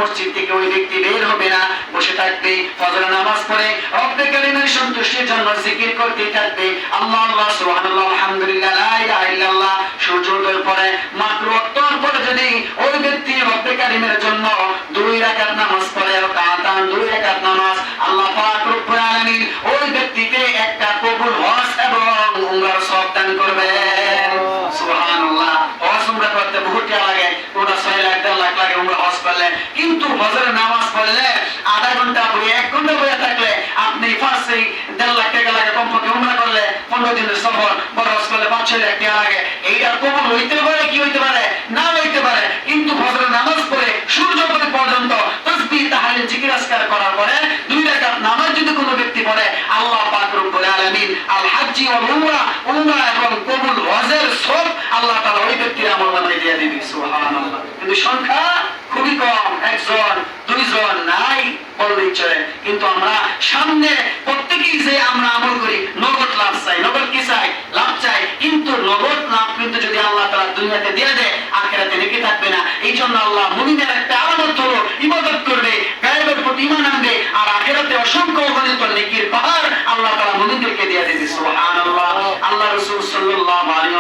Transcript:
মসজিদ থেকে ওই ব্যক্তি বের হবে না, বসে থাকবে, ফজরের নামাজ পড়ে রব্বে কারীমের সন্তুষ্টির জন্য জিকির করতে থাকবে, আল্লাহ আল্লাহ সুবহানাল্লাহ আলহামদুলিল্লাহ লা ইলাহা ইল্লাল্লাহ। সূর্যোদয়ের পরে মাত্র অক্তর পরে যদি ওই ব্যক্তি রব্বে কারীমের জন্য 2 রাকাত নামাজ পড়ে, কাতান 2 রাকাত নামাজ, আল্লাহ পাক রব্বুল আলামিন ওই ব্যক্তিকে একটা কবুল হজ এবং উমরার সওয়াব দান করবেন। সুবহানাল্লাহ। হজ উমরা করতে বহুত টাকা লাগে, পুরো 6 লাখ 10 লাখ লাগে উমরা হজ করলে, কিন্তু ফজরের নামাজ পড়লে আধা ঘন্টা বসে 1 ঘন্টা বসে থাকলে আপনি ফার্স্টে 1.5 লাখ টাকা লাগে কমপক্ষে। উমরা করলে 15 দিনের সফর, বড় হজ করলে 5-6 লাখ টাকা লাগে। এইটা কবুল হইতে পারে কি হইতে পারে না হইতে পারে, কিন্তু ফজরের নামাজ পড়ে সূর্যোদয় পর্যন্ত তাসবিহ তাহলিল জিকির আজকার করার পরে 2 রাকাত নামাজ যদি কোনো ব্যক্তি পড়ে, আল্লাহ পাক রব্বুল আলামিন আল হাজ্জি ওয়াল উমরা এবং কবুল হজের সব আল্লাহ তাআলা ওই ব্যক্তির আমলনামায় দিয়ে দিবে। সুবহানাল্লাহ। কিন্তু সংখ্যা খুবই কম, 1 জন 2 জন নাই বললেই চলে। কিন্তু আমরা সামনে প্রত্যেকেই যে আমরা আমল করি নগদ লাভ চাই, নগদ কি চাই? লাভ চাই। কিন্তু নগদ লাভ কিন্তু যদি আল্লাহ তাআলা দুনিয়াতে দিয়ে দেয়, আখিরাতে নেকি থাকবে না। এই জন্য আল্লাহ মুমিনের একটা আলামত হলো ইবাদত করবে, গায়বের প্রতি ঈমান আনবে, আর আখিরাতে অসংখ্য অগণিত নেকির পাহাড় আল্লাহ তাআলা মুমিনদেরকে দিয়ে দিবে। সুবহানাল্লাহ। আল্লাহ রাসূল সাল্লাল্লাহু আলাইহি